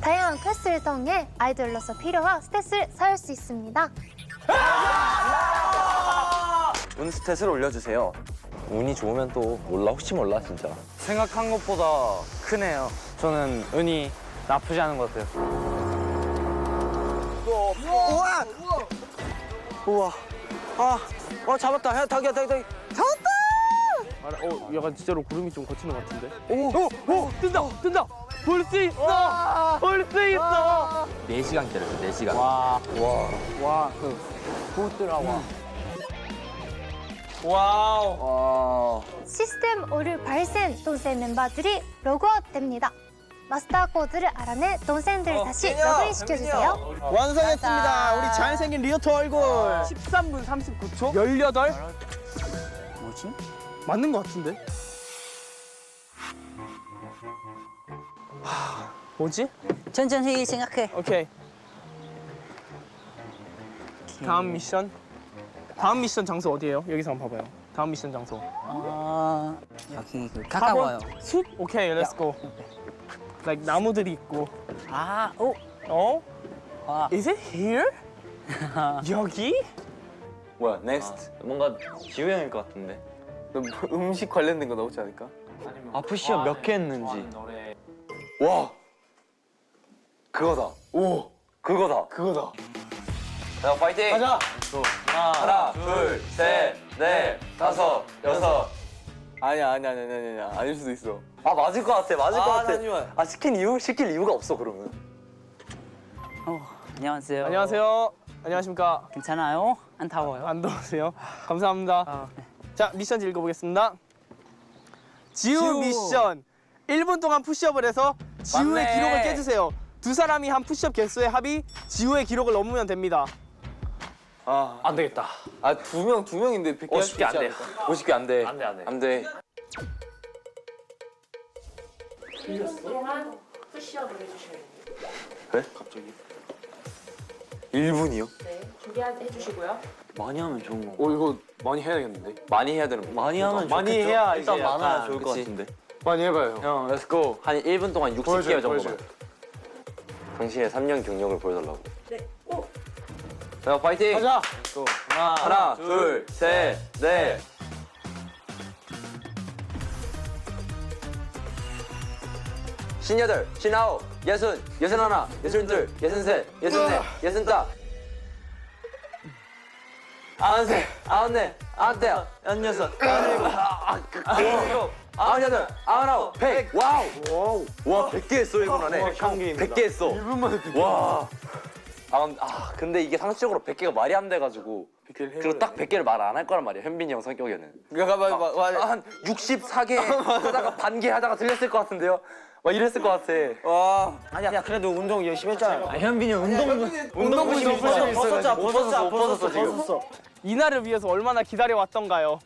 다양한 퀘스트를 통해 아이돌로서 필요한 스탯을 쌓을 수 있습니다. 운 스탯을 올려주세요. 운이 좋으면 또 몰라, 혹시 몰라 진짜. 생각한 것보다 크네요. 저는 운이 나쁘지 않은 것 같아요. 우와! 우와. 아, 잡았다. 야, 닭이야. 잡았다! 약간 진짜로 구름이 좀 거치는 것 같은데. 오, 뜬다. 볼 수 있어. 볼 수 있어. 4시간 기다렸어, 4시간. 와, 와우. 시스템 오류 발생 동생 멤버들이 로그아웃 됩니다. 마스터 코드를 알아내 동생들을 다시 로그인 시켜주세요. 완성했습니다. 우리 잘생긴 리오터 얼굴. 13분 39초? 18? 뭐지? 맞는 것 같은데? 뭐지? 천천히 생각해. 오케이. 다음 미션 장소 어디예요? 여기서 한번 봐봐요. 다음 미션 장소. 여기 가까워요. 숲? 오케이, let's go. like 나무들이 있고. 어? Is it here? 여기? 뭐야, next? 뭔가 지우 형일 것 같은데. 음식 관련된 거 나오지 않을까? 아, 푸시업 몇 개 했는지. 와! 그거다. 오! 그거다. 자, 파이팅! 가자! 하나, 둘, 셋, 넷, 다섯, 여섯. 아니야. 아닐 수도 있어. 아, 맞을 것 같아. 잠시만. 아, 시킬 이유가 없어, 그러면. 안녕하세요. 안녕하세요. 안녕하십니까. 괜찮아요? 안 더워요? 안 더우세요? 감사합니다. 자, 미션 읽어보겠습니다. 지우 미션. 1분 동안 푸시업을 해서 지우의 기록을 깨주세요. 두 사람이 한 푸시업 개수의 합이 지우의 기록을 넘으면 됩니다. 안 되겠다. 두 명인데 100개 50개 안 돼. 50개 안 돼. 안 돼. 동안 푸시업을 해주셔야 됩니다. 왜? 갑자기? 1분이요? 네, 준비해 주시고요. 많이 하면 좋은 거. 이거 많이 해야겠는데? 많이 해야 되는 거. 많이 하면 많이 좋겠죠? 해야 일단 이제 많아야 약간, 좋을 것 그치? 같은데. 많이 해봐요. 형, 렛츠 고. 한 1분 동안 60개 정도만. 당신의 3년 경력을 보여달라고. 네, 오! 자, 파이팅! 가자! 하나, 둘, 셋, 넷. 신여덟, 신아홉, 예순, 예순하나, 예순둘, 예순셋, 예순넷, 예순다. 아흔셋, 아흔넷, 아흔다섯, 아흔여섯, 아흔일곱, 아흔여덟, 아흔아홉, 100. 와우! 와, 100개 했어, 1분 안에. 형, 100개 했어. 1분 만에 100개. 와. 근데 이게 상식적으로 100개가 말이 안 돼가지고. 그리고 딱 100개를 말 안 할 거란 말이야, 현빈이 형 성격에는. 한 64개 하다가 반 개 하다가 들렸을 것 같은데요? 막 이랬을 것 같아. 와. 아니야, 그래도 운동 열심히 했잖아. 현빈이 형 운동부 좀 벗었어. 못 벗었어, 지금. 이날을 위해서 얼마나 기다려왔던가요?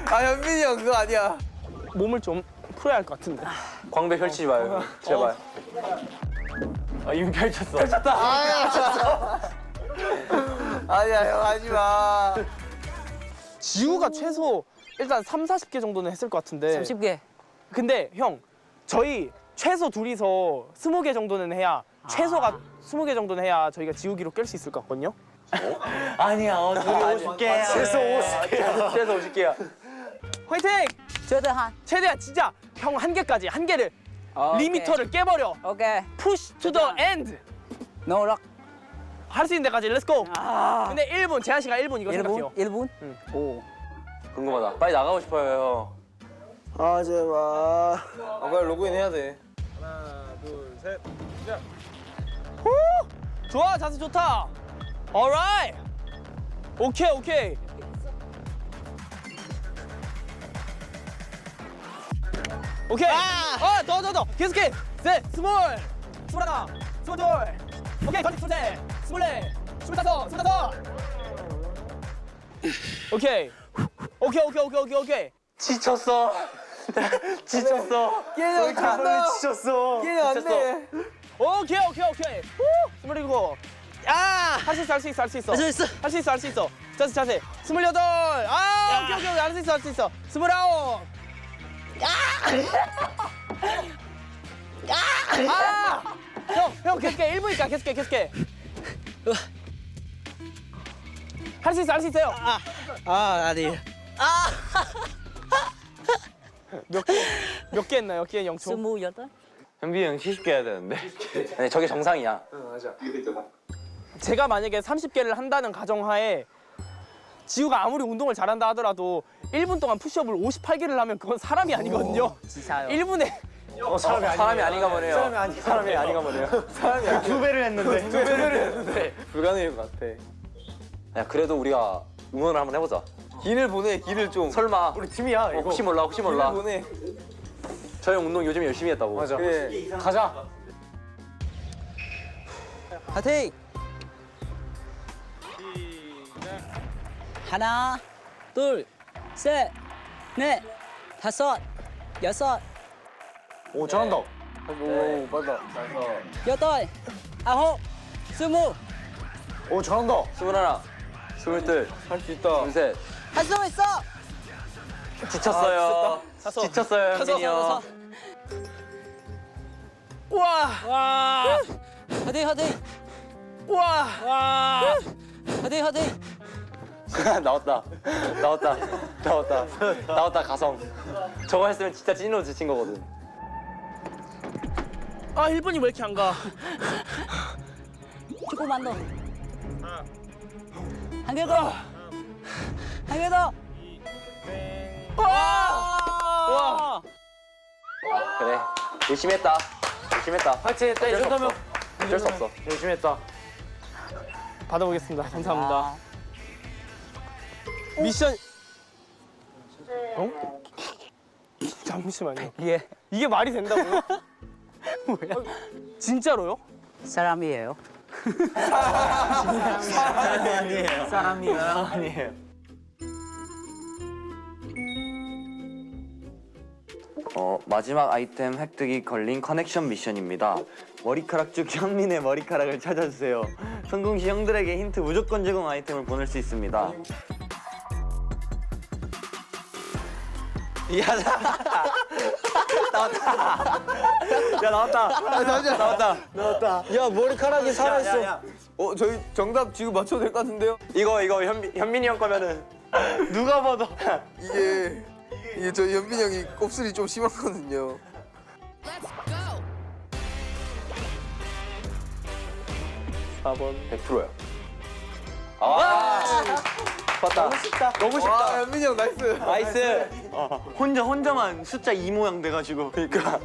현빈이 형 그거 아니야. 몸을 좀 풀어야 할 것 같은데. 광배 펼치지 마요, 제발. 이미 펼쳤어. 아니야, 형 하지 마. 지우가 최소 일단 30, 40개 정도는 했을 것 같은데. 30개. 근데 형, 저희 최소 둘이서 20개 정도는 해야 최소가 20개 정도는 해야 저희가 지우 기록 깰 수 있을 것 같거든요. 아니야, 둘이 50개야. 최소 50개야. 최소 50개야. 화이팅! 최대한 진짜 형 한 개까지, 한 개를 리미터를 깨버려. 오케이. Push to the end. 노력. 할 수 있는 데까지 렛츠고. 근데 1분, 제한 시간 1분 이거 생각해요. 1분? 응. 오. 궁금하다. 빨리 나가고 싶어요, 형. 제발. 빨리 로그인 해야 돼. 하나, 둘, 셋, 시작. 후! 좋아, 자세 좋다. alright. 오케이. 오케이. 더. 계속해. 셋, 스물 하나, 스물둘. 오케이, 스물셋, 스물넷, 스물다섯. 오케이. 지쳤어. 얘는 간다. 지쳤어. 얘는 안 돼. 오케이. 후! 스물일곱. 할 수 있어. 할 수 있어. 할 수 있어. 자세. 스물여덟. 오케이. 할 수 있어. 스물아홉. 형 계속해. 1분이니까 계속해. 할 수 있어요. 아니. 몇 개 했나요? 기회 0초. 28? 현빈이 형 70개 해야 되는데. 아니 저게 정상이야. 제가 만약에 30개를 한다는 가정하에 지우가 아무리 운동을 잘한다 하더라도 1분 동안 푸시업을 58개를 하면 그건 사람이 아니거든요. 진짜요? 1분에 사람이 아닌가 보네요. 사람이 아닌가 보네요. 두 배를 했는데. 불가능일 것 같아. 야 그래도 우리가 응원을 한번 해보자. 길을 보내, 길을 좀. 설마. 우리 팀이야, 이거. 혹시 몰라. 길을 보내. 저 형 운동 요즘 열심히 했다고. 맞아. 그래. 가자. 파이팅! 하나, 둘, 셋, 넷, 다섯, 여섯, 오, 잘한다. 오, 맞다. 여덟, 아홉, 스무. 오, 잘한다. 21, 22, 할 수 있다. 23. 할 수 있어! 지쳤어요. 지쳤어요 현빈이 형. 우와! 화이팅, 화이팅! 우와! 화이팅, 화이팅! 나왔다 가성. 저거 했으면 진짜 찐으로 지친 거거든. 아 1분이 왜 이렇게 안 가? 조금만 더. 한 개 더. 한 개 더. 와! 그래 열심히 했다. 파이팅 했다. 이 정도면. 어쩔 수 없어. 열심히 했다. 받아보겠습니다. 감사합니다. 미션. 어? 잠시만요. 이게 말이 된다고요? 뭐야? 진짜로요? 사람이에요. 아니에요. 마지막 아이템 획득이 걸린 커넥션 미션입니다. 머리카락 쭉 현민의 머리카락을 찾아주세요. 성공 시 형들에게 힌트 무조건 제공 아이템을 보낼 수 있습니다. 나왔다. 야, 머리카락이 살아있어. 저희 정답 지금 맞춰도 될 것 같은데요? 이거 현민이 형 거면은 누가 봐도 이게 저희 연빈이 형이 곱슬이 좀 심하거든요. 4번. 100%야. 봤다. 너무 쉽다. 와, 연빈이 형 나이스. 나이스. 혼자만 숫자 2 모양 돼가지고. 그러니까.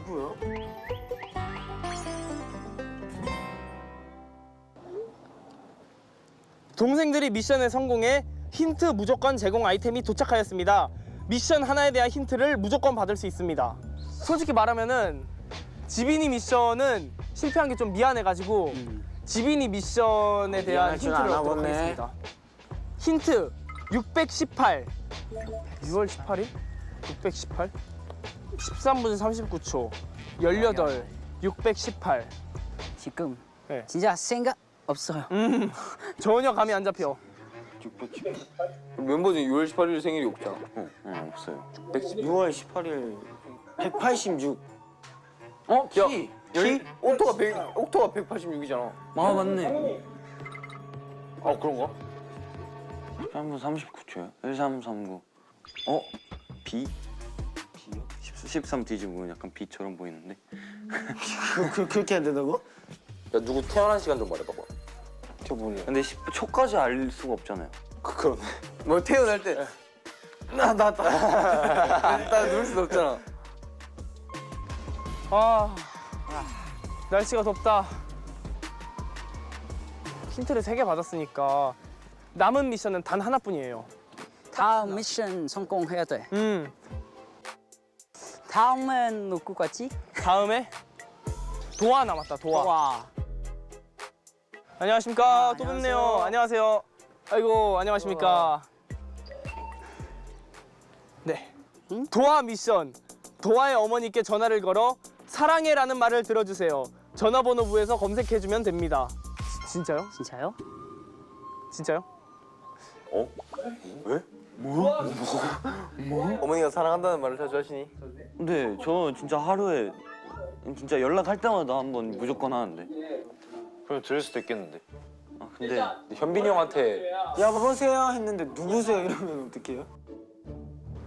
동생들이 미션에 성공해 힌트 무조건 제공 아이템이 도착하였습니다. 미션 하나에 대한 힌트를 무조건 받을 수 있습니다. 솔직히 말하면은 지빈이 미션은 실패한 게 좀 미안해가지고 지빈이 미션에 대한 힌트를 얻도록 하겠습니다. 힌트 618. 6월 18일? 618? 13분 39초 18 618. 지금 네. 진짜 생각 없어요. 전혀 감이 안 잡혀. 멤버 중에 6월 18일 생일이 없잖아. 없어요. 6월 18일 186. 어? 키? 옥토가 186이잖아. 아 맞네. 아, 그런가? 13분 39초요. 1339. B? B요? 13 뒤집으면 약간 B처럼 보이는데. 그렇게 해야 된다고? 야, 누구 태어난 시간 좀 말해봐봐. 저 뭐냐? 근데 10초까지 알 수가 없잖아요. 그러네. 뭐 태어날 때. 나 나 누울 수도 없잖아. 아, 날씨가 덥다. 힌트를 3개 받았으니까 남은 미션은 단 하나뿐이에요. 다음 미션 성공해야 돼. 다음은 누구 같지? 다음에 도화 남았다. 도화. 와. 안녕하십니까. 또 뵙네요. 안녕하세요. 아이고, 안녕하십니까. 네. 도화 미션. 도화의 어머니께 전화를 걸어 사랑해라는 말을 들어주세요. 전화번호부에서 검색해주면 됩니다. 진짜요? 진짜요? 진짜요? 왜? 어머니가 사랑한다는 말을 자주 하시니? 근데 저 진짜 하루에 진짜 연락할 때마다 한번 무조건 하는데. 그럼 들을 수도 있겠는데. 아, 근데 현빈이 형한테 여보세요 했는데 누구세요 이러면 어떡해요?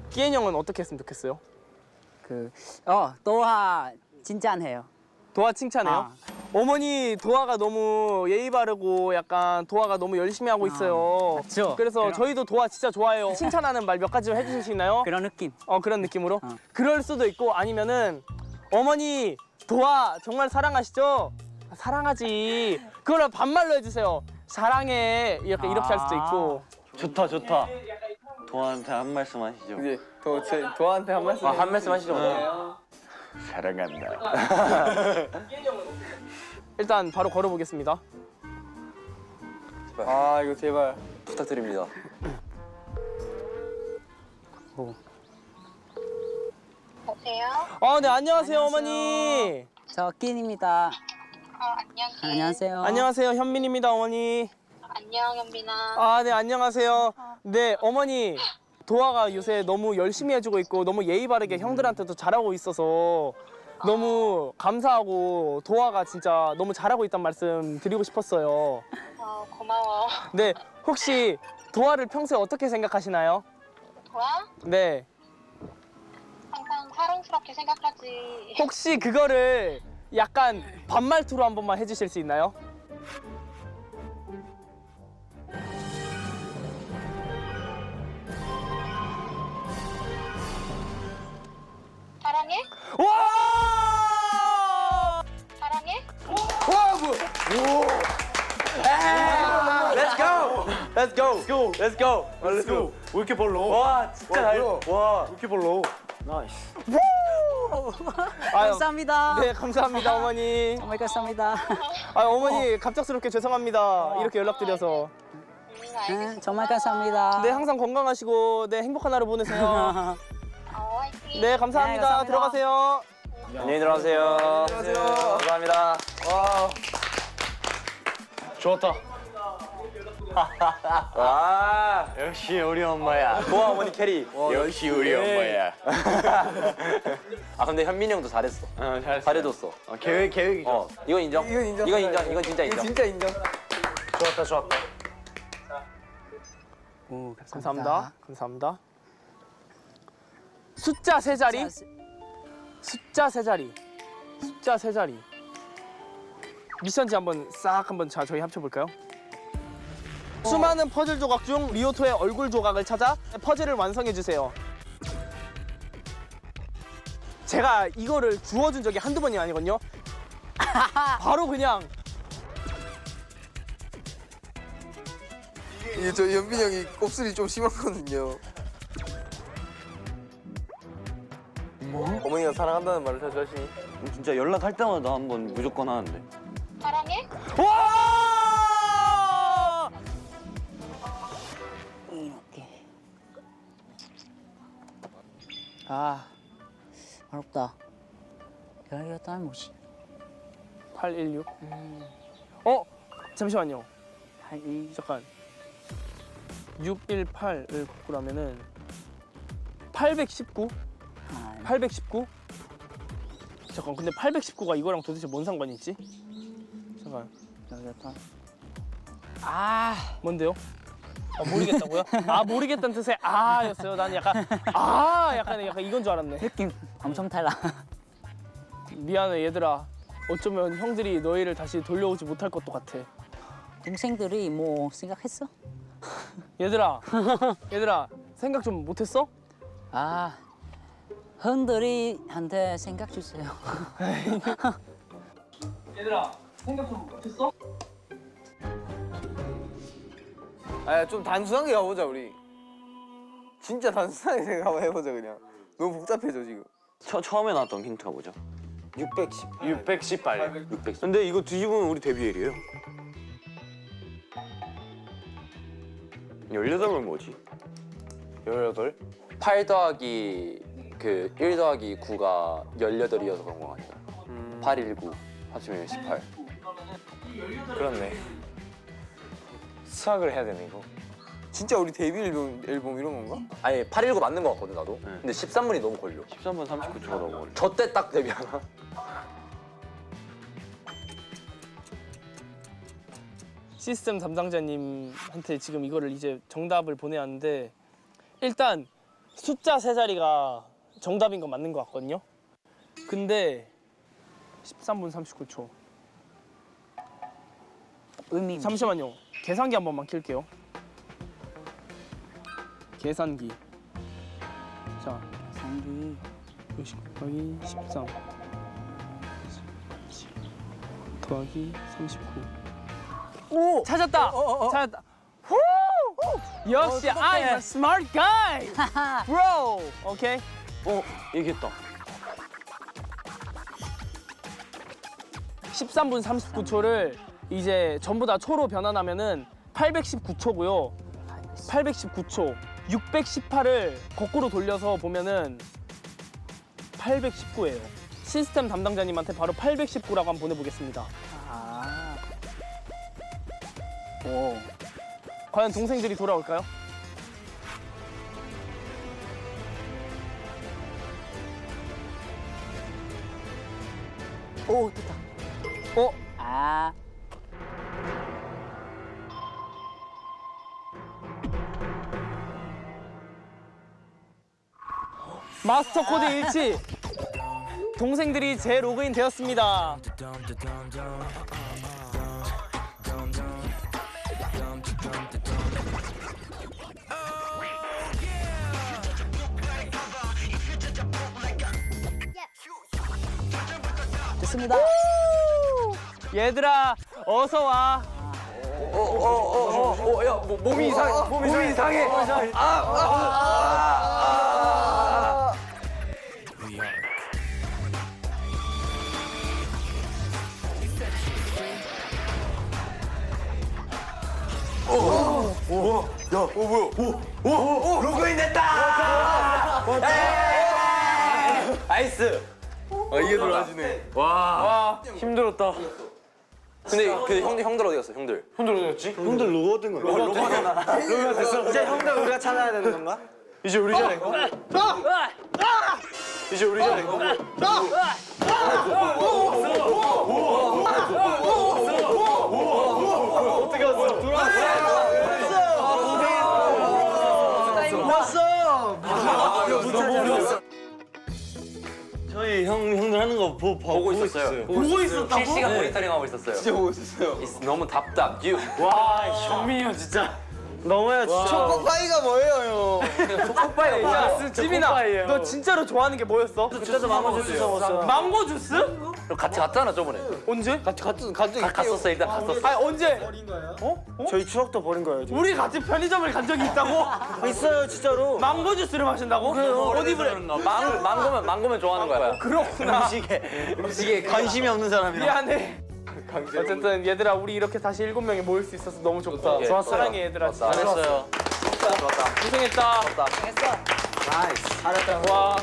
끼엔 형은 어떻게 했으면 좋겠어요? 도하 칭찬해요. 도아 칭찬해요? 아. 어머니 도아가 너무 예의 바르고 약간 도아가 너무 열심히 하고 있어요. 맞죠? 그래서 저희도 도아 진짜 좋아해요. 칭찬하는 말 몇 가지 좀 해주실 수 있나요? 그런 느낌. 그런 느낌으로? 어. 그럴 수도 있고 아니면은 어머니 도아 정말 사랑하시죠? 사랑하지. 그걸 반말로 해주세요. 사랑해. 이렇게 할 수도 있고. 좋다 좋다. 도아한테 한 말씀 하시죠. 이제 도아한테 한 말씀. 한 말씀 하시죠. 사랑한다. 일단 바로 걸어보겠습니다. 아 이거 제발. 부탁드립니다. 여보세요? 네 안녕하세요 어머니. 저 끼인입니다. 안녕히. 안녕하세요. 안녕하세요 현민입니다 어머니. 안녕, 현빈아. 네 안녕하세요. 네 어머니 도아가 요새 너무 열심히 해주고 있고 너무 예의 바르게 형들한테도 잘하고 있어서 너무 감사하고 도아가 진짜 너무 잘하고 있다는 말씀 드리고 싶었어요. 고마워. 네 혹시 도아를 평소에 어떻게 생각하시나요? 도아? 네 항상 사랑스럽게 생각하지. 혹시 그거를 약간 반말투로 한 번만 해주실 수 있나요? 사랑해? 와! 사랑해? Let's go. Let's go. Let's go. Let's go. 왜 이렇게 벌러? 와 진짜 잘. 와. 이렇게 벌러? 나이스. 감사합니다. 네 감사합니다 어머니. 정말 감사합니다. 어머니 갑작스럽게 죄송합니다. 이렇게 연락드려서. 정말 감사합니다. 네 항상 건강하시고 네 행복한 하루 보내세요. 화이팅. 네 감사합니다. 네, 감사합니다. 들어가세요. 안녕히 들어가세요. 안녕하세요. 감사합니다. 좋았다. 와. 역시 우리 엄마야. 도아 어머니 캐리. 역시 우리 엄마야. 근데 현민이 형도 잘했어. 잘했어. 잘해줬어. 계획이죠. 이건 인정. 이건 인정. 이건 인정. 이건 진짜 이거 인정. 진짜 인정. 좋았다. 오, 감사합니다. 감사합니다. 숫자 세 자리. 숫자 세 자리. 숫자 세 자리. 미션지 한번 싹 한번 저희 합쳐볼까요? 수많은 퍼즐 조각 중 리오토의 얼굴 조각을 찾아 퍼즐을 완성해 주세요. 제가 이거를 주워준 적이 한두 번이 아니거든요. 바로 그냥 이게 저 연빈 형이 곱슬이 좀 심하거든요. 어머니가 사랑한다는 말을 자주 하시니? 진짜 연락할 때마다 한번 무조건 하는데. 사랑해? 와! 이렇게. 어렵다. 여기가 또 뭐지? 816. 잠시만요. 8이 잠깐. 618을 곱구라면은 819? 819? 잠깐 근데 819가 이거랑 도대체 뭔 상관이 있지? 잠깐 여기가 또 뭔데요? 모르겠다고요? 모르겠다는 뜻의 였어요. 나는 약간 약간 이건 줄 알았네. 느낌 엄청 달라. 미안해 얘들아. 어쩌면 형들이 너희를 다시 돌려오지 못할 것도 같아. 동생들이 뭐 생각했어? 얘들아 생각 좀 못했어? 형들이한테 생각 주세요. 얘들아 생각 좀 못했어? 좀 단순하게 가보자 우리. 진짜 단순하게 생각 해보자 그냥. 너무 복잡해져 지금. 처음에 나왔던 힌트가 뭐죠? 618. 600. 근데 이거 뒤집으면 우리 데뷔일이에요. 18은 뭐지? 18? 8 더하기 1 더하기 9가 18이어서 그런 거 아닌가? 819 합치면 18. 그렇네. 수학을 해야 되네 이거. 진짜 우리 데뷔 앨범 이런 건가? 아니 819 맞는 거 같거든 나도. 근데 13분이 너무 걸려. 13분 39초가 넘어. 저 때 딱 데뷔하나? 시스템 담당자님한테 지금 이거를 이제 정답을 보내왔는데 일단 숫자 세 자리가 정답인 건 맞는 것 같거든요. 근데 13분 39초. 의미. 잠시만요. 계산기 한 번만 킬게요. 계산기. 자, 상기. 50 곱하기 13 더하기 39. 오! 찾았다! 찾았다! 후! 역시 I'm a smart guy! Bro! 오케이? 얘기했다. 13분 39초를 이제 전부 다 초로 변환하면은 819초고요. 819초. 618을 거꾸로 돌려서 보면은 819예요. 시스템 담당자님한테 바로 819라고 한번 보내보겠습니다. 아. 오. 과연 동생들이 돌아올까요? 오, 됐다. 어? 아. 마스터 코드 일치! 동생들이 재로그인 되었습니다. 됐습니다. 얘들아, 어서 와. 야, 몸이 이상해. 몸이 이상해. 로그인 됐다. 나이스. 이게 돌아지네. 와, 힘들었다. 근데 형들 어디 갔어? 형들. 형들 로고 된 거야. 로고가 됐어. 이제 형들 우리가 찾아야 되는 건가? 이제 우리 차례인 거? 이제 우리 차례인 거? 어떻게 왔어? 돌아왔어. 저희 형들 하는 거 보고 있었어요. 보고 있었다고? 실시간 모니터링 하고 있었어요. 진짜 보고 있었어요. 너무 답답. 와, 현민이 형 진짜. 너무해요, 진짜. 초코파이가 뭐예요, 형? 초코파이 야, 지민아, 너 진짜로 좋아하는 게 뭐였어? 그때도 망고 주스 먹었어요. 망고 주스? 같이 갔잖아 저번에. 언제? 갔었어 일단 갔었어. 아니 언제? 저희 추억도 버린 거예요, 지금. 우리 같이 편의점을 간 적이 있다고? 있어요, 진짜로. 망고 주스를 마신다고? 어디 그래? 망고면 좋아하는 거야. 그렇구나. 음식에 관심이 없는 사람이라. 미안해. 어쨌든 얘들아 우리 이렇게 다시 7명이 모일 수 있어서 너무 좋다. 오케이. 좋았어. 사랑해 얘들아. 진짜. 잘했어요. 좋았다. 고생했다. 나이스. 잘했다. 와.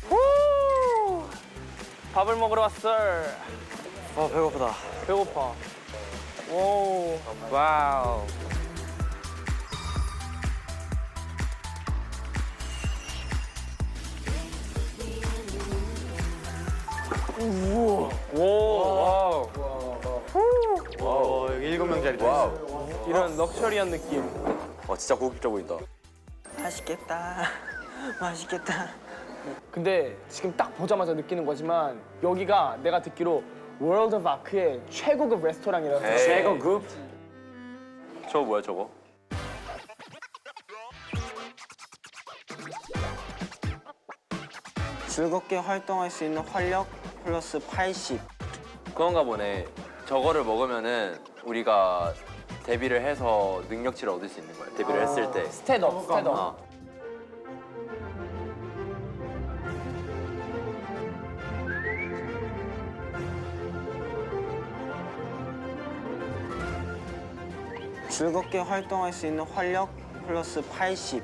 후! 밥을 먹으러 왔어. 배고프다. 배고파. 오. 와우. 우와. 오. 와우. 여기 7명짜리 다 있어. 이런 럭셔리한 느낌. 진짜 고급져 보인다. 맛있겠다. 맛있겠다. 근데 지금 딱 보자마자 느끼는 거지만 여기가 내가 듣기로 월드 오브 아크의 최고급 레스토랑이라서. 최고급? 저거 뭐야 저거? 즐겁게 활동할 수 있는 활력 플러스 80. 그건가 보네. 저거를 먹으면은 우리가 데뷔를 해서 능력치를 얻을 수 있는 거야. 데뷔를 했을 때. 스탯업, 스탯업. 어. 즐겁게 활동할 수 있는 활력 플러스 80.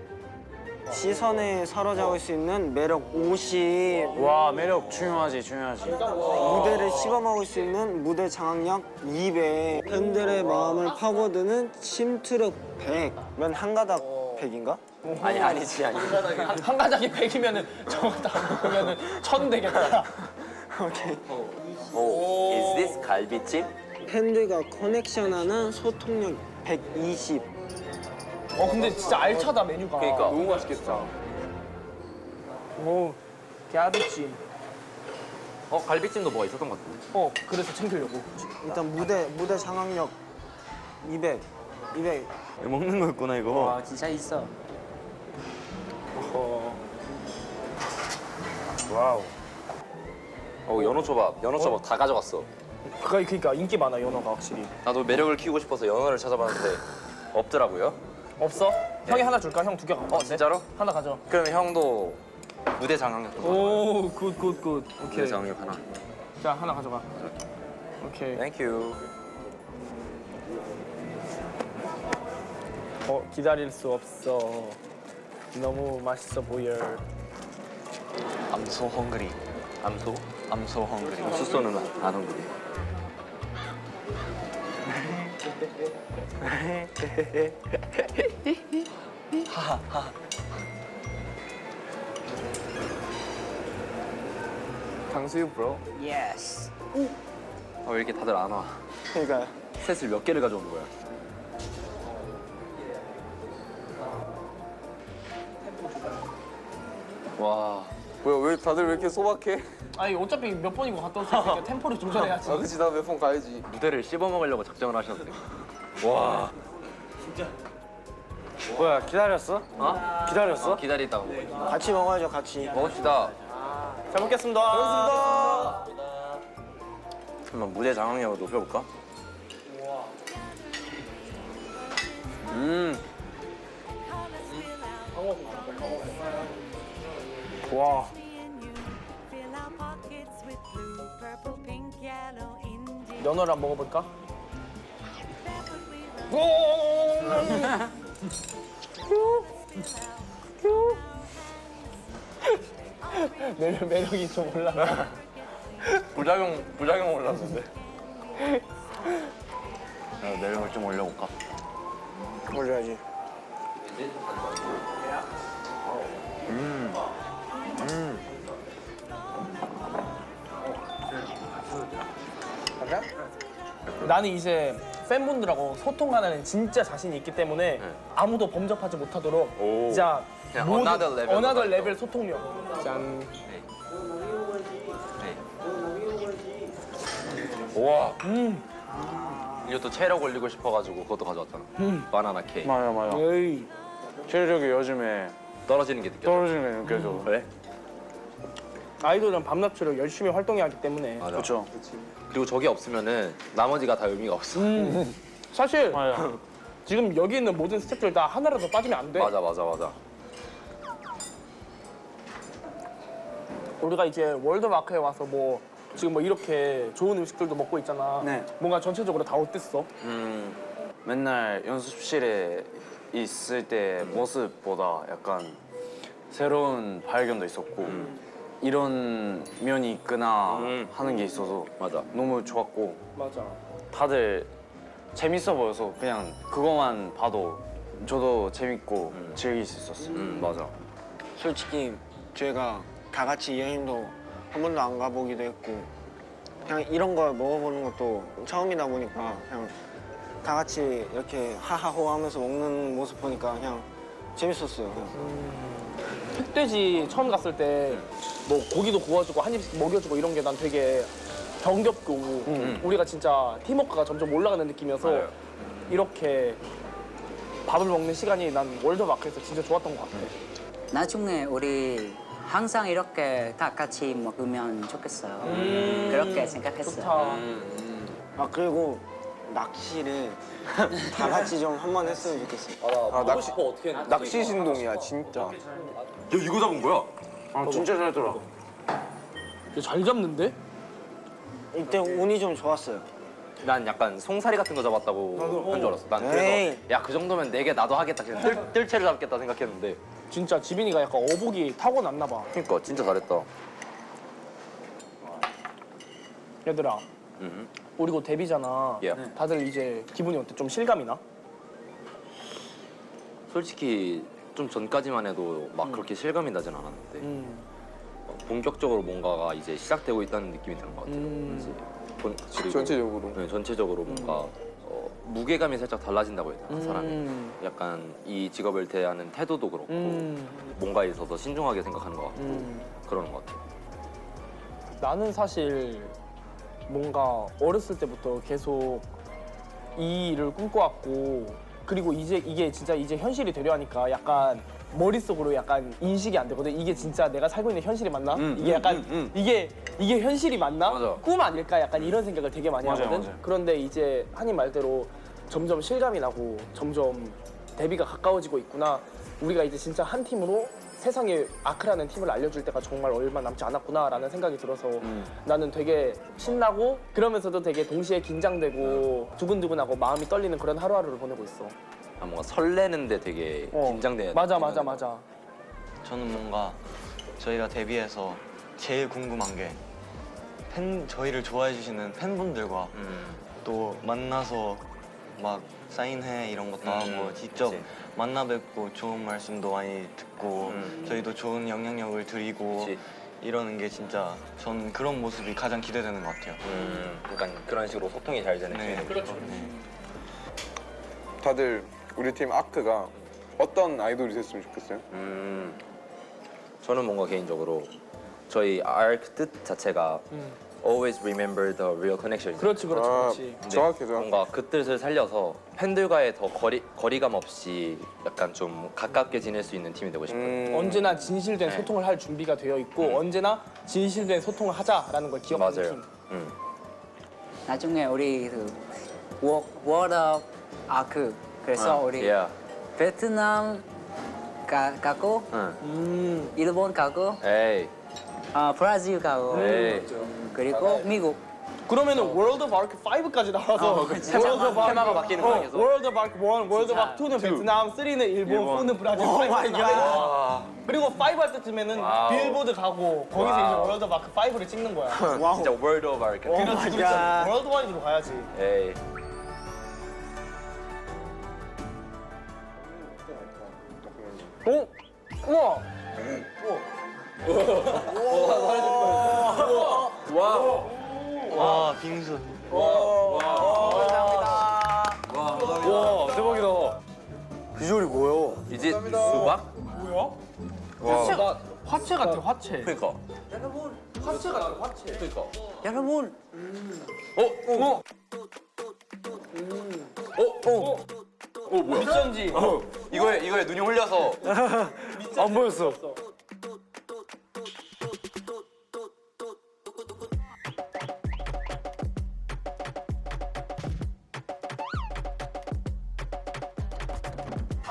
시선에 사로잡을 수 있는 매력 50. 와 매력 중요하지 중요하지. 무대를 씹어먹을 수 있는 무대 장악력 200. 팬들의 마음을 파고드는 침투력 100. 면 한 가닥 100인가? 아니지. 한 가닥이 100이면은 저거 다 먹으면은 1000 되겠다. 오케이. 오, is this 갈비찜? 팬들과 커넥션하는 소통력 120. 근데 진짜 알차다 메뉴가. 그러니까. 너무 맛있겠다. 오, 갸비찜. 갈비찜도 뭐가 있었던 것 같은데. 그래서 챙기려고. 일단 무대 장악력 200. 먹는 거였구나 이거. 와 진짜 있어. 와우. 연어초밥 다 가져갔어. 그러니까 인기 많아 연어가 확실히. 나도 매력을 키우고 싶어서 연어를 찾아봤는데 없더라고요. 없어? 형이 하나 줄까? 형 2개 갖고 왔는데? 진짜로? 하나 가져. 그러면 형도 무대 장악력 좀. 오, 굿. 무대 오케이. 장악력 하나. 자, 하나 가져가. 오케이. 땡큐. 기다릴 수 없어. 너무 맛있어 보여. I'm so hungry. I'm so hungry. 수소는 안 hungry. 강수육 브로. 예스. 왜 이렇게 다들 안 와? 그러니까 셋을 몇 개를 가져온 거야? 와. 뭐야 왜 다들 왜 이렇게 소박해? 아니 어차피 몇 번이고 갔다 왔으니까 템포를 조절해야지. 그치 나 몇 번 가야지. 무대를 씹어 먹으려고 작정을 하셨는데. 와. 뭐야 기다렸어? 기다렸어? 기다리다가 먹어. 같이 먹어야죠, 같이. 먹읍시다. 잘 먹겠습니다. 한번 무대 장악력을 높여볼까? 와. 연어를 한번 먹어볼까? 매력이 좀 올라가. 부작용 올랐는데. 매력을 좀 올려볼까? 올려야지. 나는 이제 팬분들하고 소통하는 진짜 자신이 있기 때문에 아무도 범접하지 못하도록 오. 진짜 그냥 모든 another level another 가서. level 소통력. 짠. 우와. 이것도 체력 올리고 싶어가지고 그것도 가져왔잖아. 바나나 케이크. 맞아. 에이. 체력이 요즘에 떨어지는 게 느껴져. 떨어지는 게 느껴져. 왜? 아이돌은 밤낮으로 열심히 활동해야 하기 때문에. 맞아. 그렇죠. 그리고 저게 없으면은 나머지가 다 의미가 없어. 사실 맞아. 지금 여기 있는 모든 스태프들 다 하나라도 빠지면 안 돼. 맞아. 우리가 이제 월드마크에 와서 뭐 지금 뭐 이렇게 좋은 음식들도 먹고 있잖아. 네. 뭔가 전체적으로 다 어땠어? 맨날 연습실에 있을 때 모습보다 약간 새로운 발견도 있었고 이런 면이 있구나 하는 게 있어서 맞아. 너무 좋았고 맞아. 다들 재밌어 보여서 그냥 그거만 봐도 저도 재밌고 즐길 수 있었어요. 맞아. 솔직히 저희가 다 같이 여행도 한 번도 안 가보기도 했고 그냥 이런 걸 먹어보는 것도 처음이다 보니까 그냥 다 같이 이렇게 하하호 하면서 먹는 모습 보니까 그냥 재밌었어요. 흑돼지 처음 갔을 때 뭐 고기도 구워주고 한 입씩 먹여주고 이런 게 난 되게 정겹고 우리가 진짜 팀워크가 점점 올라가는 느낌이어서 맞아요. 이렇게 밥을 먹는 시간이 난 월드마크에서 진짜 좋았던 것 같아. 나중에 우리 항상 이렇게 다 같이 먹으면 좋겠어요. 그렇게 생각했어요. 좋다. 아 그리고 낚시를 다 같이 좀 한 번 했으면 좋겠어요. 아, 낚시 어떻게 했는데? 낚시 신동이야 진짜. 야, 이거 잡은 거야? 아 진짜 잘했더라. 잘 잡는데? 이때 운이 좀 좋았어요. 난 약간 송사리 같은 거 잡았다고 한 줄 알았어. 난 그래서 에이. 야, 그 정도면 4개 나도 하겠다. 그냥 뜰채를 잡겠다 생각했는데 진짜 지빈이가 약간 어복이 타고났나 봐. 그러니까 진짜 잘했다. 얘들아, 음. 우리 곧 데뷔잖아. 예. 다들 이제 기분이 어때? 좀 실감이 나? 솔직히 좀 전까지만 해도 막 그렇게 실감이 나진 않았는데 본격적으로 뭔가가 이제 시작되고 있다는 느낌이 드는 것 같아요. 그리고 전체적으로. 네, 전체적으로 뭔가 무게감이 살짝 달라진다고 해야 되나 사람이. 약간 이 직업을 대하는 태도도 그렇고 뭔가에 있어서 신중하게 생각하는 것 같고 그러는 것 같아요. 나는 사실 뭔가 어렸을 때부터 계속 이 일을 꿈꿔왔고 그리고 이제 이게 진짜 이제 현실이 되려 하니까 약간 머릿속으로 약간 인식이 안 되거든. 이게 진짜 내가 살고 있는 현실이 맞나? 이게 약간 이게 현실이 맞나? 맞아. 꿈 아닐까? 약간 이런 생각을 되게 많이 하거든. 그런데 이제 한이 말대로 점점 실감이 나고 점점 데뷔가 가까워지고 있구나. 우리가 이제 진짜 한 팀으로 세상에 아크라는 팀을 알려줄 때가 정말 얼마 남지 않았구나라는 생각이 들어서 나는 되게 신나고 그러면서도 되게 동시에 긴장되고 두근두근하고 마음이 떨리는 그런 하루하루를 보내고 있어. 아, 뭔가 설레는데 되게 긴장되는. 맞아. 저는 뭔가 저희가 데뷔해서 제일 궁금한 게 저희를 좋아해 주시는 팬분들과 또 만나서 막 사인회 이런 것도 하고 직접 그치. 만나 뵙고 좋은 말씀도 많이 듣고 저희도 좋은 영향력을 드리고 그치. 이러는 게 진짜 전 그런 모습이 가장 기대되는 것 같아요. 약간 그런 식으로 소통이 잘 되는 네. 팀이 그렇죠. 다들 우리 팀 아크가 어떤 아이돌이 됐으면 좋겠어요? 저는 뭔가 개인적으로 저희 ARrC 뜻 자체가 Always remember the real connection. 그렇지. 근데 정확해. 뭔가 그 뜻을 살려서 팬들과의 더 거리감 없이 약간 좀 가깝게 지낼 수 있는 팀이 되고 싶어요. 언제나 진실된 네. 소통을 할 준비가 되어 있고 언제나 진실된 소통을 하자라는 걸 기억하는 맞아요. 팀. 나중에 우리 그 World of ARC 그래서 우리 Yeah. 베트남 가고 일본 가고 에이. 브라질 가고 에이. 그리고 미국 그러면은 월드 오브 아크 5까지 나와서 테마가 바뀌는 거야 계속. 월드 오브 아크 1, 월드 오브 아크 2는 베트남, 3는 일본, 4는 브라질, 5는 나와. 그리고 5 할 때쯤에는 와우. 빌보드 가고 거기서 이제 월드 오브 아크 5를 찍는 거야. 진짜 World of ARrC. 그렇지. 월드 와이드로 가야지. 에이. 어? 우와. 와 빙수. 와 대박이다. 비주얼이 뭐야? 이제 수박? 화채 같아, 화채. 그러니까. 화채 같아, 화채. 그러니까. 여러분 뭐야? 미션지. 이거에 눈이 홀려서 안 보였어.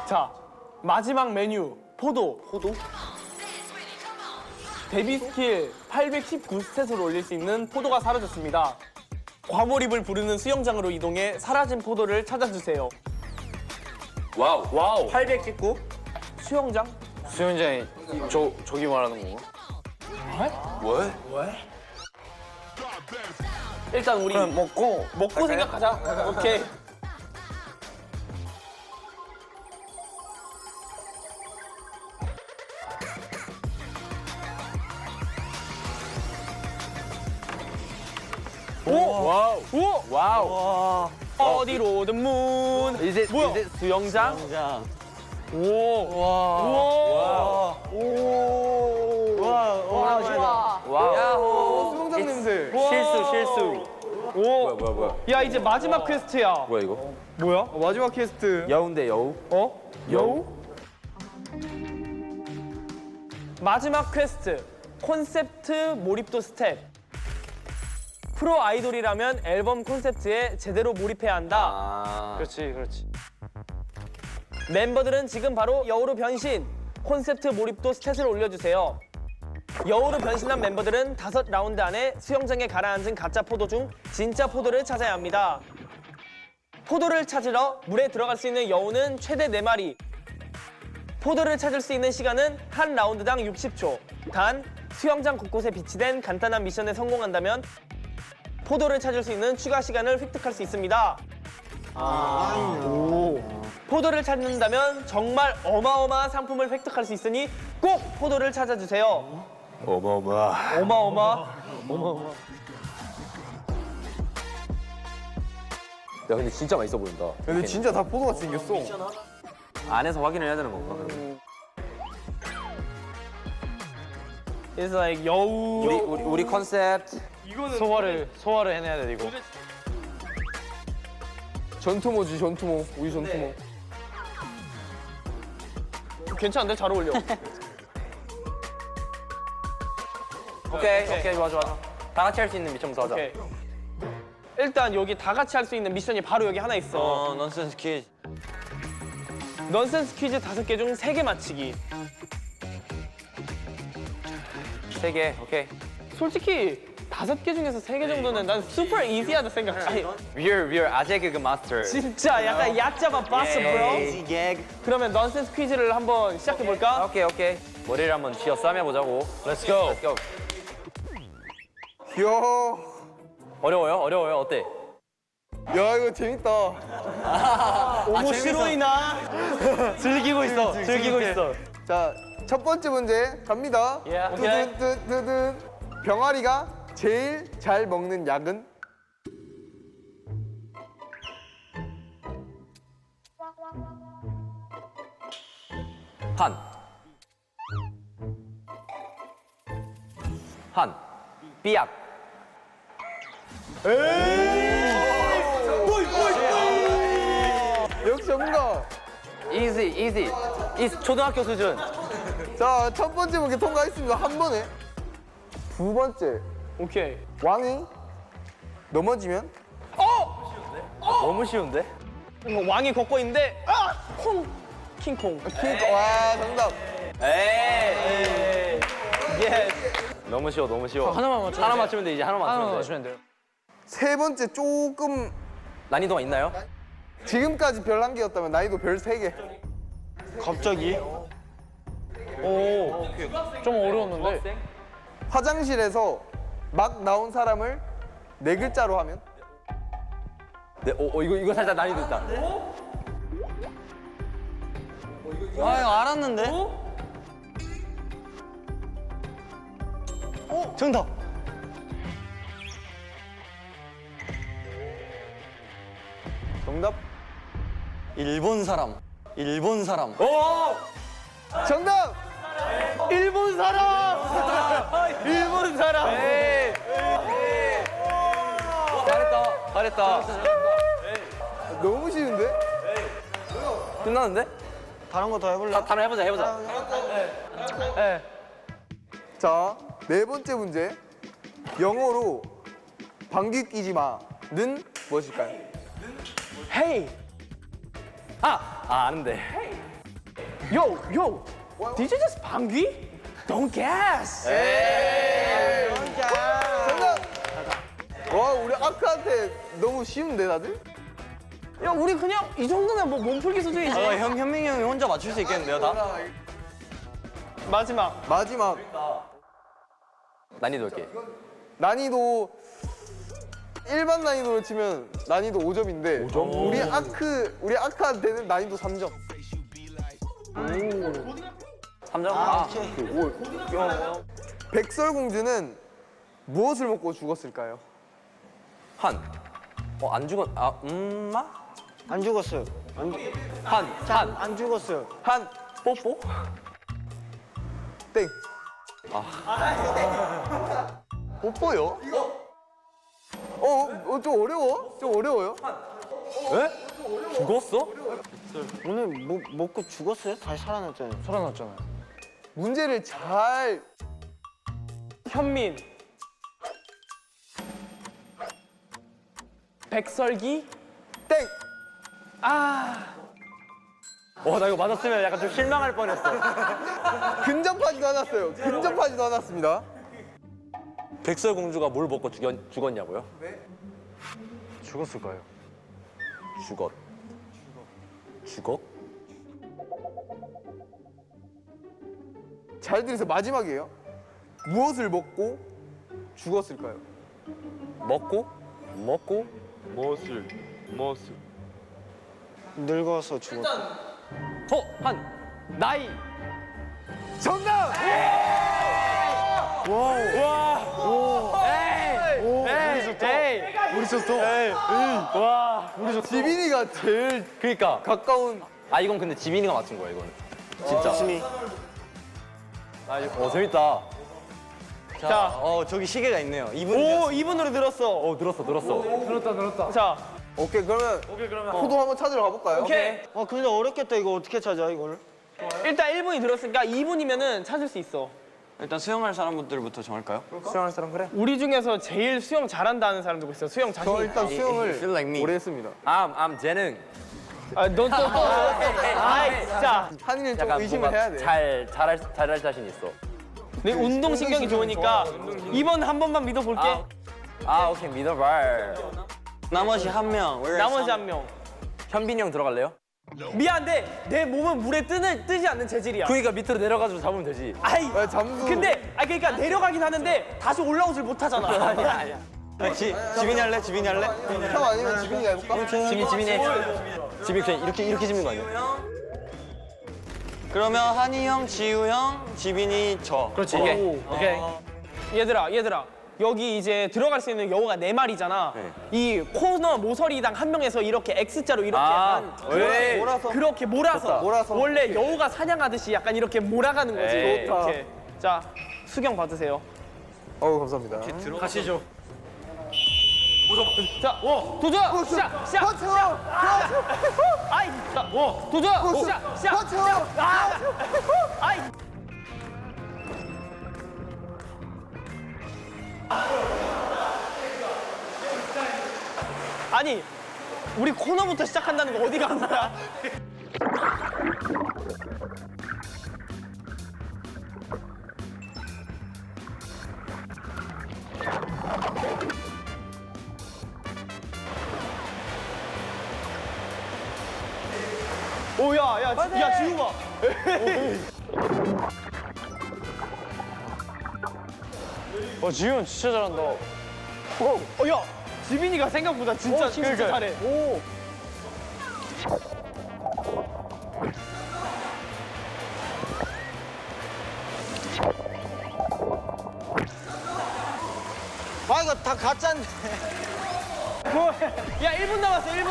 자, 마지막 메뉴 포도. 데뷔 스킬 819스탯을 올릴 수 있는 포도가 사라졌습니다. 과몰입을 부르는 수영장으로 이동해 사라진 포도를 찾아주세요. 와우. 819 수영장? 수현장이 저기 말하는 건가? 왜? 일단 우리 그럼 먹고 생각하자. 오케이. 와우. 와우. 어디로든 문. 이제 뭐야? 이제 수영장. 오. 와. 와, 좋아. 야호. 수영장 냄새. 실수. 오. 뭐야? 야, 이제 마지막 퀘스트야. 뭐야 이거? 뭐야? 마지막 퀘스트. 여우인데 여우? 어? 여우? 마지막 퀘스트. 콘셉트 몰입도 스텝. 프로 아이돌이라면 앨범 콘셉트에 제대로 몰입해야 한다. 그렇지. 멤버들은 지금 바로 여우로 변신. 콘셉트 몰입도 스탯을 올려주세요. 여우로 변신한 멤버들은 5라운드 안에 수영장에 가라앉은 가짜 포도 중 진짜 포도를 찾아야 합니다. 포도를 찾으러 물에 들어갈 수 있는 여우는 최대 4마리. 포도를 찾을 수 있는 시간은 한 라운드당 60초. 단 수영장 곳곳에 비치된 간단한 미션에 성공한다면 포도를 찾을 수 있는 추가 시간을 획득할 수 있습니다. 포도를 찾는다면 정말 어마어마한 상품을 획득할 수 있으니 꼭 포도를 찾아주세요. 어마어마. 야 근데 진짜 맛있어 보인다. 근데 진짜 다 포도같이 생겼어. 안에서 확인을 해야 되는 건가? It's like 여우. 우리 컨셉 소화를 해내야 돼 이거. 전투모지 전투모. 우리 전투모. 괜찮은데? 잘 어울려. 오케이 좋아. 다 같이 할 수 있는 미션부터 하자. 오케이. 일단 여기 다 같이 할 수 있는 미션이 바로 여기 하나 있어. 넌센스 퀴즈. 넌센스 퀴즈 5개 중 3개 맞히기. 3개 오케이. 솔직히 5개 중에서 3개 정도는 난 슈퍼 이지하다 생각해. We're 아재 개그 마스터. 진짜 약간 얕잡아 봤어, bro. 그러면 넌센스 퀴즈를 한번 시작해 볼까? 오케이. 머리를 한번 쥐어 싸매 보자고. Let's go. 귀여워. 어려워요? 어때? 야 이거 재밌다. 오모시로이나. 즐기고 있어. 자, 첫 번째 문제 갑니다. 오케이. 뜨든 병아리가 제일 잘 먹는 약은? 한 삐약. 역시 전문가. easy. 초등학교 수준. 자, 첫 번째 문제 통과했습니다. 한 번에. 두 번째, 오케이. 왕이 넘어지면? 너무 쉬운데? 왕이 걷고 있는데 킹콩. 와, 정답. 에이. 너무 쉬워. 하나 맞추면 돼 이제 하나 맞추면 돼. 세 번째 조금 난이도가 있나요? 지금까지 별 한 개였다면 난이도 별 3개. 갑자기? 좀 어려웠는데. 화장실에서 막 나온 사람을 4글자로 하면? 네, 이거 살짝 난이도 있다. 아 이거 알았는데? 정답. 정답. 일본 사람. 정답! 일본 사람. 잘했다. 너무 쉬운데? 끝나는데? 다른 거 더 해볼래? 다른 해보자. 자, 네 번째 문제. 영어로 방귀 끼지 마는 무엇일까요? Hey, 아는데. yo. Did you just 방귀? Don't guess. 정답! 와, 우리 아크한테 너무 쉬운데, 다들? 야, 우리 그냥 이 정도면 뭐 몸풀기 수준이지. 현민이 형이 혼자 맞출 수 있겠는데요, 다? 마지막. 난이도 이렇게. 난이도 일반 난이도로 치면 난이도 5점인데 5점? 우리 아크한테는 난이도 3점. 3점? 백설공주는 무엇을 먹고 죽었을까요? 안 죽었. 안 죽었어요. 안 죽었어요. 뽀뽀? 땡. 뽀뽀요? 좀 어려워? 좀 어려워요? 죽었어? 오늘 먹고 죽었어요? 다시 살아났잖아요. 문제를 잘 현민. 백설기. 땡! 아. 나 이거 맞았으면 약간 좀 실망할 뻔했어. 근접하지도 않았어요. 근접하지도 않았습니다. 백설공주가 뭘 먹고 죽었냐고요? 죽었을까요? 죽었? 잘 들으세요. 마지막이에요. 무엇을 먹고 죽었을까요? 먹고? 무엇을 늙어서 죽었다. 나이. 정답! 우리 좋다. 지빈이가 제일 그니까. 가까운. 아 이건 근데 지민이가 맞춘 거야 이거는. 진짜. 심히 재밌다. 자, 저기 시계가 있네요. 오 2분으로 늘었어. 들었어. 자, 오케이 그러면 포도 한번 찾으러 가볼까요? 오케이. 근데 어렵겠다. 이거 어떻게 찾아 이걸? 일단 1분이 들었으니까 2분이면은 찾을 수 있어. 일단 수영할 사람들부터 정할까요? 수영할 사람 그래? 우리 중에서 제일 수영 잘한다는 사람 누구 있어? 수영 자신 저 있다. 일단 수영을 feel like me. 오래 했습니다. 암 재능. 넌 또. 아이, 자, 한이는 좀 약간 의심을 뭔가 해야 돼. 잘할 자신 있어. 내 운동 신경이 좋으니까 이번 한 번만 믿어볼게. 오케이 믿어봐. 나머지 한 명. 나머지 한 명. 현빈이 형 들어갈래요? 미안한데 내 몸은 물에 뜨지 않는 재질이야. 그러니까 밑으로 내려가지고 잡으면 되지. 아이, 야, 잠수. 근데 그러니까 내려가긴 하는데 다시 올라오질 못하잖아. 아니야. 지빈이 할래? 지빈이 할래? 형 아니면 지빈이가 해볼까? 지민이 그냥 이렇게 집는 거 아니야? 그러면 한이 형, 지우 형, 지빈이 저. 그렇지. 오케이. 얘들아. 여기 이제 들어갈 수 있는 여우가 4마리잖아. 네. 이 코너 모서리당 한 명에서 이렇게 X자로 이렇게 약간 그렇게 몰아서 원래 여우가 사냥하듯이 약간 이렇게 몰아가는 거지. 에이. 이렇게. 자, 수경 받으세요. 어우 감사합니다. 가시죠. 자, 도전! 시작! 아이, 자, 도전! 시작! 아이. 아니, 우리 코너부터 시작한다는 거 어디 간 거야? 오, 야, 지우 봐. 지훈 진짜 잘한다. 야, 지빈이가 생각보다 진짜 잘해. 오. 이거 다 가짜인데. 야, 1분 남았어, 1분.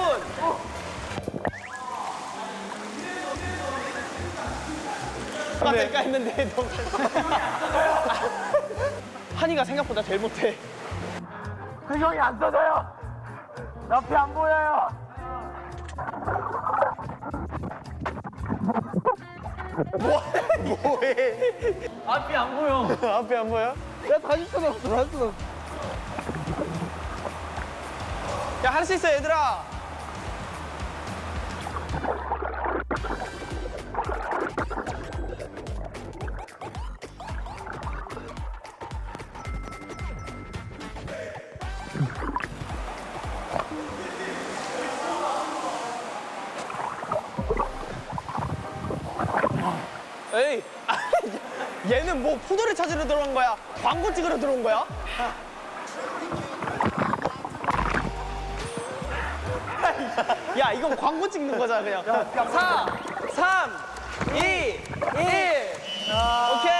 될까 했는데 너무 한이가 생각보다 제일 못해. 형이 안 떠져요. 옆이 안 보여요. 뭐해? 앞이 안 보여. 앞에 안 보여? 야, 다시 끊었어. 야, 할 수 있어, 얘들아. 에이, 얘는 뭐 포도를 찾으러 들어온 거야? 광고 찍으러 들어온 거야? 야, 이건 광고 찍는 거잖아, 그냥. 4, 3, 2, 1. 오케이.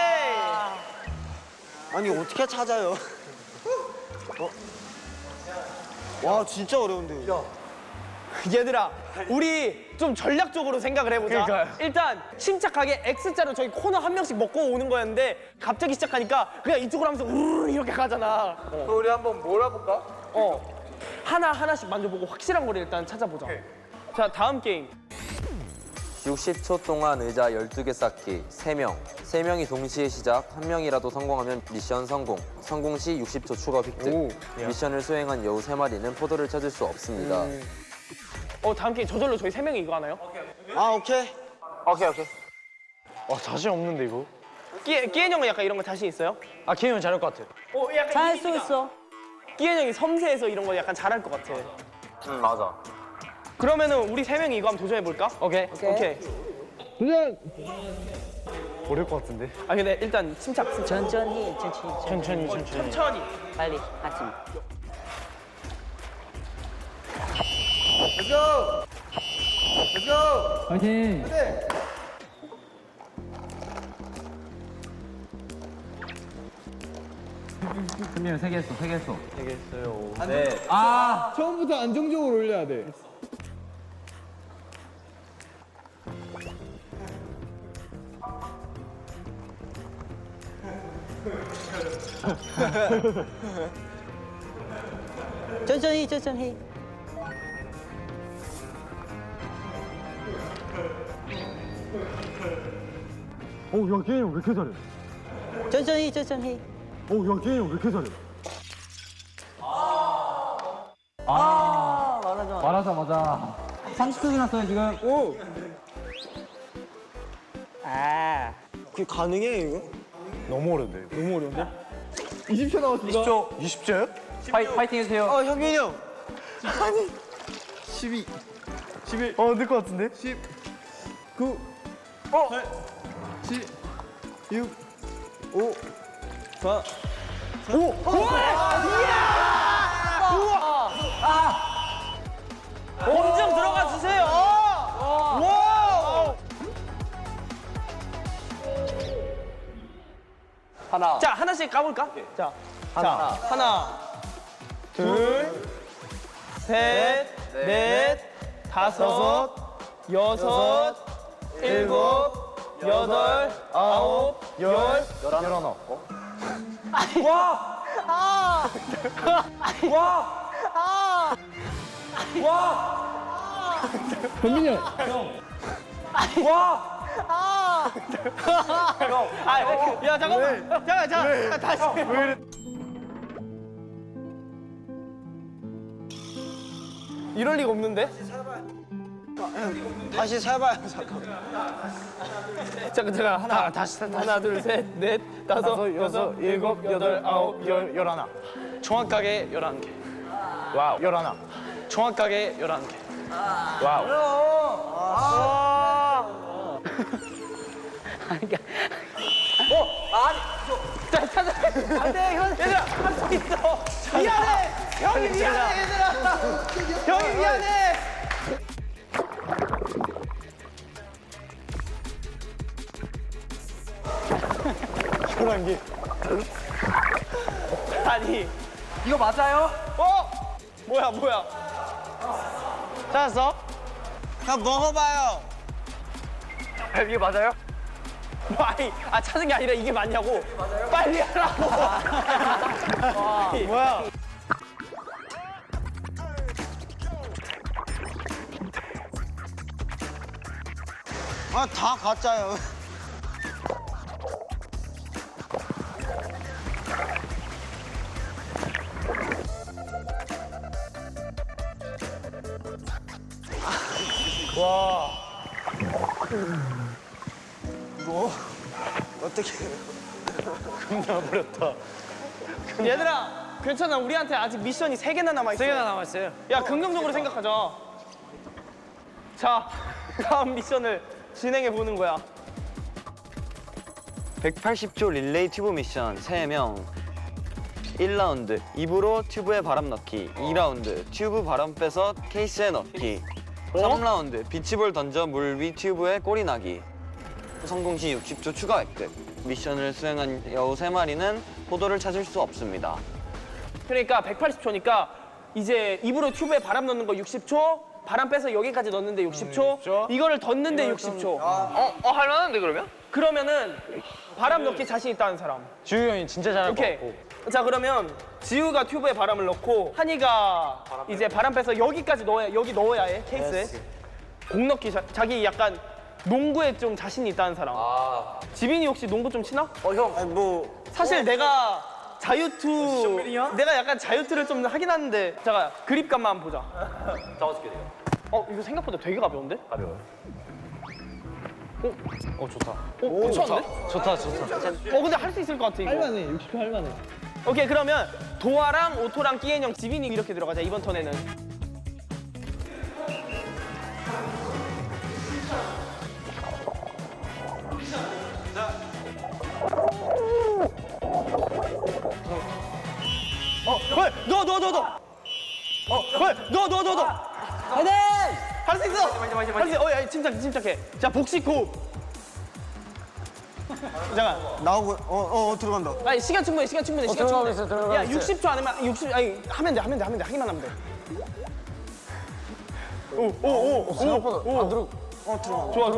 아니 어떻게 찾아요? 와 진짜 어려운데. 얘들아, 우리 좀 전략적으로 생각을 해보자. 그러니까요. 일단 침착하게 X자로 저희 코너 한 명씩 먹고 오는 거였는데 갑자기 시작하니까 그냥 이쪽으로 하면서 우르르 이렇게 가잖아. 그럼 우리 한번 몰아볼까? 하나씩 만져보고 확실한 거를 일단 찾아보자. 자, 다음 게임. 60초 동안 의자 12개 쌓기 3명. 3명이 동시에 시작. 1명이라도 성공하면 미션 성공. 성공 시 60초 추가 획득. 미션을 수행한 여우 3마리는 포도를 찾을 수 없습니다. 다음 게임 저절로 저희 3명이 이거 하나요? 오케이. 자신 없는데 이거. 끼엔 형은 약간 이런 거 자신 있어요? 기현이 잘할 것 같아. 약간 잘 수 있어. 끼엔 형이 섬세해서 이런 거 약간 잘할 것 같아. 맞아. 그러면은 우리 3명이 이거 한번 도전해 볼까? 오케이. 어려울 것 같은데. 아 근데 일단 침착. 천천히. 천천히. 빨리 하지. 처음부터 안정적으로 올려야 돼. 천천히. 야, 게임 왜 이렇게 잘해? 천천히. 야, 게임 왜 이렇게 잘해? 말하자마자 30초 지났어요 지금. 오! 아. 그게 가능해, 이거? 너무 어려운데. 너무 어려운데? 20초 남았습니다. 20초요? 파이팅 해주세요. 현민이 형! 아니! 12, 11. 될 것 같은데? 10, 9, 8, 7, 6, 5, 4, 3. 오! 공중 들어가 주세요. 와! 하나. 자 하나씩 까볼까? 자 하나, 둘, 셋, 넷, 다섯, 여섯, 일곱, 여덟, 아홉, 열, 열하나. 와! 와! 와! 현민이 형. 와! 형. 야 잠깐만. 잠깐 다시. 왜 이래? 이럴 리가 없는데? 다시 세봐요, 잠깐. 잠깐 하나 둘 셋 넷 다섯 여섯 일곱 여덟 아홉 열 열하나. 정확하게 11개. 와우. 열하나. 정확하게 11개. 와우. 자, 찾아. 안 돼, 형. 얘들아, 할 수 있어. 미안해. 형이 미안해, 얘들아. 형이 미안해. 그런 게. 아니, 이거 맞아요? 뭐야? 찾았어? 형, 먹어봐요. 이게 맞아요? 아니, 찾은 게 아니라 이게 맞냐고. 빨리 하라고. 뭐야? 다 가짜요. 와. 이거 어떻게? 끝나버렸다. 얘들아, 괜찮아. 우리한테 아직 미션이 3개나 남아있어. 3개나 남았어요. 야, 긍정적으로 생각하자. 자, 다음 미션을 진행해 보는 거야. 180초 릴레이 튜브 미션 3명 1라운드 입으로 튜브에 바람 넣기 2라운드 튜브 바람 빼서 케이스에 넣기 3라운드 비치볼 던져 물 위 튜브에 꼬리 나기 성공 시 60초 추가 획득 미션을 수행한 여우 3마리는 포도를 찾을 수 없습니다. 그러니까 180초니까 이제 입으로 튜브에 바람 넣는 거 60초, 바람 빼서 여기까지 넣는데 60초, 이거를 덧는데 60초. 할만한데 그러면? 그러면은 바람 넣기 자신 있다는 사람. 지우 형이 진짜 잘할 것 오케이. 같고. 자, 그러면 지우가 튜브에 바람을 넣고 한이가 이제 바람 빼서 여기까지 여기 넣어야 해, 케이스에. 공 넣기 자기 약간 농구에 좀 자신이 있다는 사람. 지빈이 혹시 농구 좀 치나? 형. 아니 뭐 사실 내가 내가 약간 자유투를 좀 하긴 하는데 잠깐 그립감만 한번 보자. 잡아줄게 내가. 이거 생각보다 되게 가벼운데? 가벼워요. 좋다. 괜찮은데? 좋다. 근데 할 수 있을 것 같아 이거. 할만해. 60초 할만해. 오케이, 그러면 도아랑 오토랑 끼엔 형, 지빈이 이렇게 들어가자 이번 턴에는. 자, 너. 할 수 있어. 할 수 있어. 야, 침착해. 자, 복식 호흡. 잠깐. 나오고 들어간다. 아니, 시간 충분해. 시간 충분해. 들어가고 있어, 들어가고 야, 있어. 60초 안에만 60 아니, 하면 돼. 하기만 하면 돼. 오. 생각보다 안 들어. 좋아.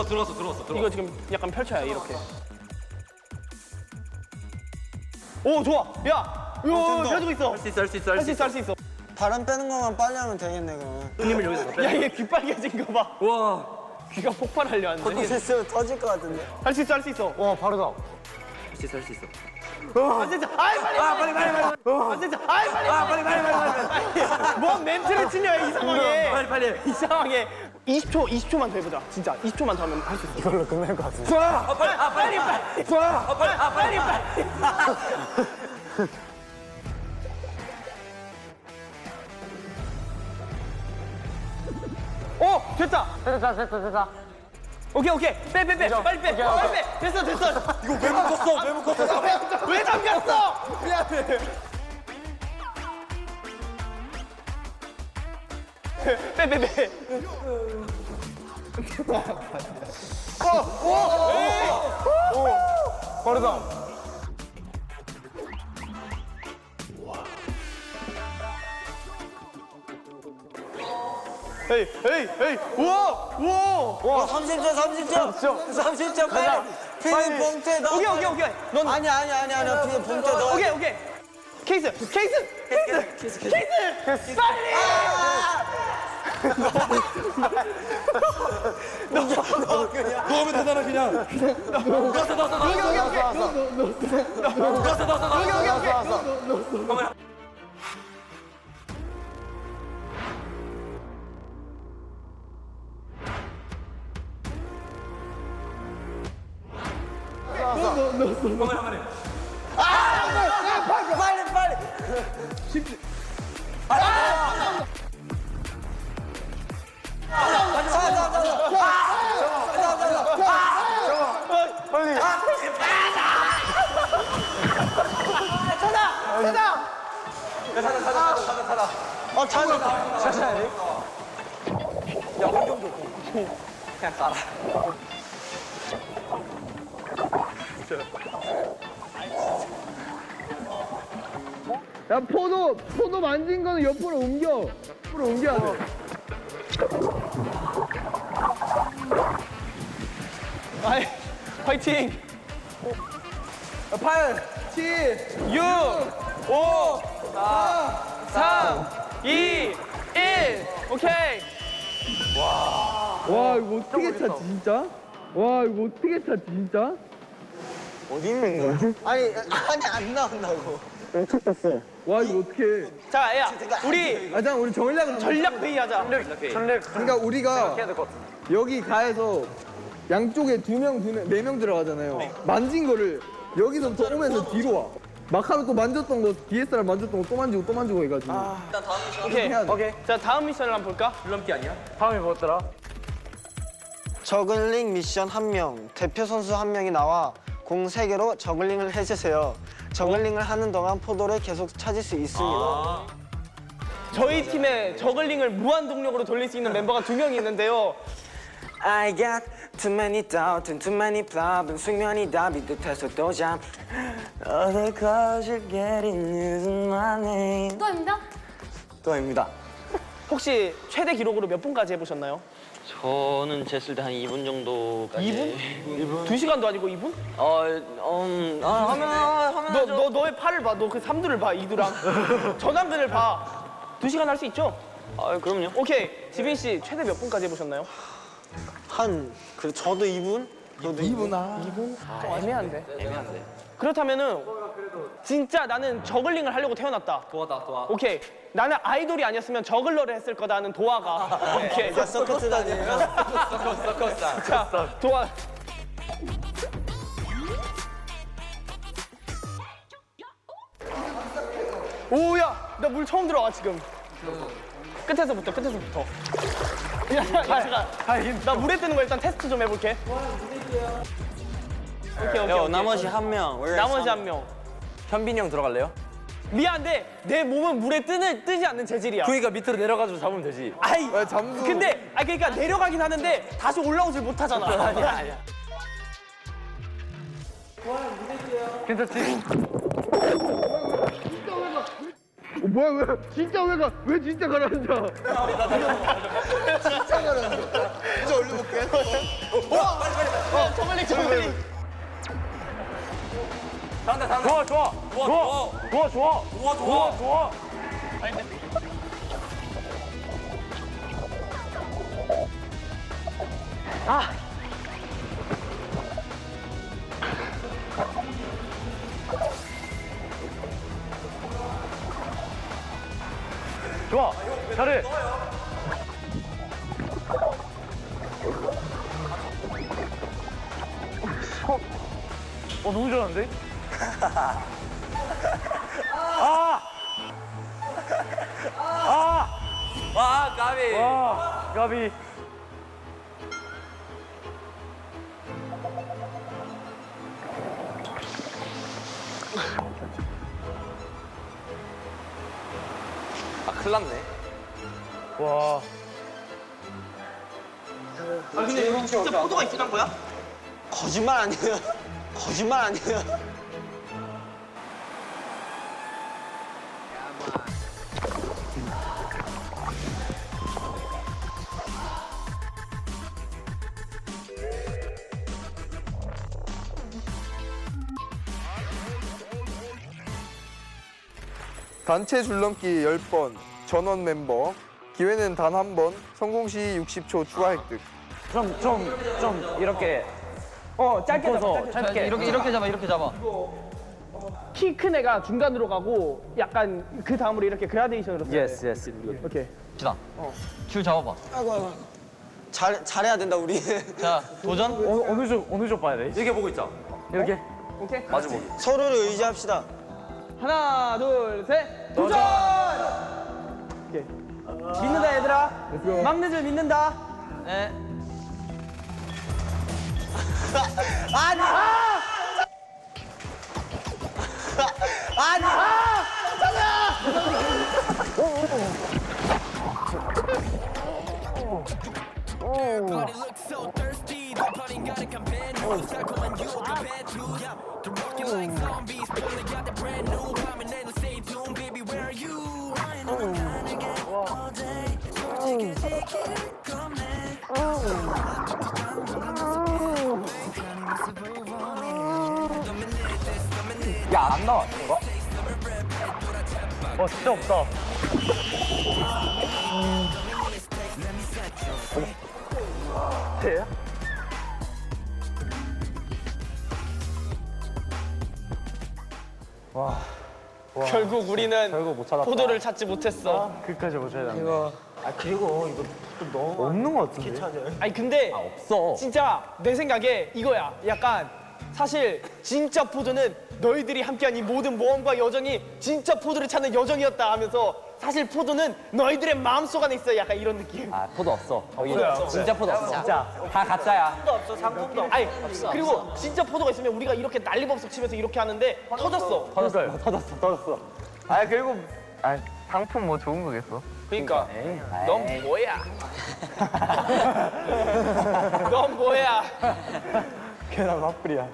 들어갔어. 이거 지금 약간 펼쳐야 이렇게. 오, 좋아. 야, 이거 가지고 있어. 할 수 있어. 바람 빼는 것만 빨리 하면 되겠네 그러면. 야, 얘 귀 빨개진 거 봐. 와. 귀가 폭발하려 하는데. 됐으면 터질 것 같은데. 할 수 있어. 와 바로다. 안 된다. 아이, 빨리. 안 된다. 아이, 빨리. 뭔 멘트를 치냐, 이 상황에. 빨리. 이 상황에 20초만 더 해보자. 진짜 20초만 더 하면 할 수 있어. 이걸로 끝날 것 같은데. 빨리. 됐다. 오케이. 빼. 빨리 빼. 됐어. 이거 왜 묶었어? 왜 잠겼어? 미안해. 빼. 빠르다. 에이. 우와. 30초 빨리. 피디 봉투에 넣어. 오케이. 넌 아니야. 피디 봉투에 넣어. 오케이. 케이스. 빨리. 너무 대단해 그냥. 오케이. 빨리. 야, 포도 만진 거는 옆으로 옮겨야 돼. 아이, 화이팅. 8, 7, 6, 5, 4, 3, 2, 1. 오케이. 와 이거 어떻게 차 진짜? 어디 있는 거야? 아니 안 나온다고. 와 이거 어떻게? 자, 야, 우리 아장 우리 정일락은 전략 회의 하자. 그러니까 우리가 여기 가에서 양쪽에 4명 들어가잖아요. 만진 거를 여기서부터 오면서 뒤로 와. 마카로 또 만졌던 거 DSR 만졌던 거 또 만지고 해가지고. 오케이. 자, 다음 미션을 한번 볼까? 다음이 뭐였더라? 저글링 미션 1명, 대표 선수 1명이 나와 공 3개로 저글링을 해주세요. 저글링을 하는 동안 포도를 계속 찾을 수 있습니다. 저희 팀에 저글링을 무한 동력으로 돌릴 수 있는 멤버가 2명이 있는데요. I got too many doubts and too many problems. 숙면이 답이 듯해서 또 잠. Other clouds are getting using my name. 또입니다. 또입니다. 혹시 최대 기록으로 몇 분까지 해보셨나요? 저는 쟀을 때 한 2분 정도까지. 2분? 2시간도 아니고 2분? 하면 너의 팔을 봐. 너 그 삼두를 봐. 이두랑. 전완근을 봐. 2시간 할 수 있죠? 그럼요. 오케이. 지빈 씨 최대 몇 분까지 해보셨나요? 저도 2분? 저도 2분. 2분? 좀 애매한데. 그렇다면은 진짜 나는 저글링을 하려고 태어났다. 도와. 오케이. 나는 아이돌이 아니었으면 저글러를 했을 거다는 도화가. 오케이. 서커스 다니에요? 자, 도화. 오야, 나 물 처음 들어와 지금. 끝에서부터. 야, 잠깐. 나 물에 뜨는 거 일단 테스트 좀 해볼게. 오케이. 나머지 한 명. 나머지 한 명. 현빈이 형 들어갈래요? 미안한데 내 몸은 물에 뜨지 않는 재질이야. 그러니까 밑으로 내려가지고 잡으면 되지. 아이, 잠수. 근데 그러니까 내려가긴 하는데 다시 올라오질 못하잖아. 아니야. 뭐야 왜 진짜 왜 진짜 가라앉아? 진짜 가라앉아. 진짜 올려볼게. 저글링. 좋아. 좋아. 잘해. 너무 잘하는데? 아, 까비. 가비. 아, 큰일 났네. 와. 근데 이거 진짜 포도가 있었던 거야? 거짓말 아니에요. 거짓말 아니에요. 단체 줄넘기 10번, 전원 멤버, 기회는 단 한 번, 성공 시 60초 추가 획득. 좀 이렇게 짧게 잡아. 짧게. 이렇게 잡아. 키 큰 애가 중간으로 가고 약간 그 다음으로 이렇게 그라데이션으로 써야 돼. 예스. 오케이. 지다. 줄 잡아봐. 아이고. 잘해야 된다 우리. 자, 도전. 어느 쪽 봐야 돼? 이렇게 보고 있자. 이렇게. 오케이. 마주보기. 서로를 의지합시다. 하나, 둘, 셋. 도전! 오케이. 믿는다 얘들아. 막내들 믿는다. 네. 야, 안 나와, 이거? 진짜 없다. 결국 우리는 포도를 찾지 못했어. 끝까지 오셔야 돼. 없는 것 같은데. 아니 근데 없어. 진짜 내 생각에 이거야. 약간 사실 진짜 포도는 너희들이 함께한 이 모든 모험과 여정이 진짜 포도를 찾는 여정이었다 하면서 사실 포도는 너희들의 마음속 안에 있어. 약간 이런 느낌. 아, 포도 없어. 없어요. 진짜 포도 없어. 진짜 다 가짜야. 포도 없어. 상품도 없어. 아니 그리고 진짜 포도가 있으면 우리가 이렇게 난리법석 치면서 이렇게 하는데 터졌어. 터졌어. 아 그리고 상품 뭐 좋은 거겠어? 그러니까 넌 뭐야? 넌 뭐야? 걔랑 화풀이야.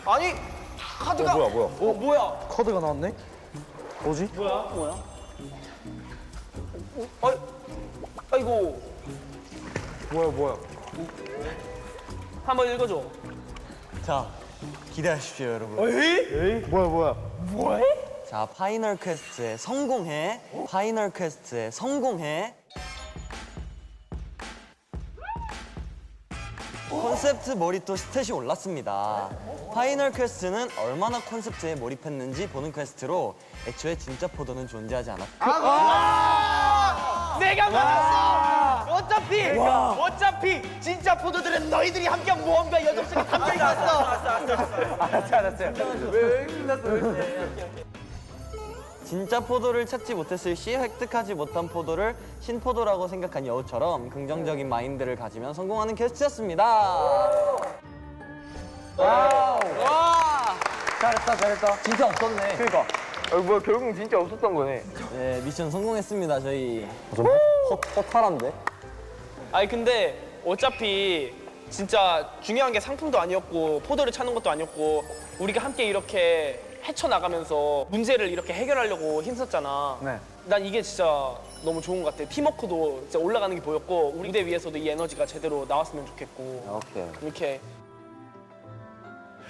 아니 카드가 뭐야? 카드가 나왔네? 뭐지? 아이고 뭐야? 한번 읽어줘. 자, 기대하십시오 여러분. 에이? 뭐야? 뭐해? 자, 파이널 퀘스트에 성공해. 파이널 퀘스트에 성공해. 콘셉트 몰입도 스탯이 올랐습니다. 파이널 퀘스트는 얼마나 콘셉트에 몰입했는지 보는 퀘스트로 애초에 진짜 포도는 존재하지 않았다. 내가 맞았어. 어차피 진짜 포도들은 너희들이 함께한 모험과 여정 속에 담겨 있었어. 알았어요. 왜 끝났어? 진짜 포도를 찾지 못했을 시 획득하지 못한 포도를 신포도라고 생각한 여우처럼 긍정적인 마인드를 가지면 성공하는 퀘스트였습니다. 와. 잘했다. 진짜 없었네. 그러니까. 뭐야 결국은 진짜 없었던 거네. 네, 미션 성공했습니다, 저희. 허탈한데? 아니 근데 어차피 진짜 중요한 게 상품도 아니었고 포도를 찾는 것도 아니었고 우리가 함께 이렇게 헤쳐나가면서 문제를 이렇게 해결하려고 힘썼잖아. 네. 난 이게 진짜 너무 좋은 것 같아. 팀워크도 진짜 올라가는 게 보였고 우리 무대 위에서도 이 에너지가 제대로 나왔으면 좋겠고 오케이. 이렇게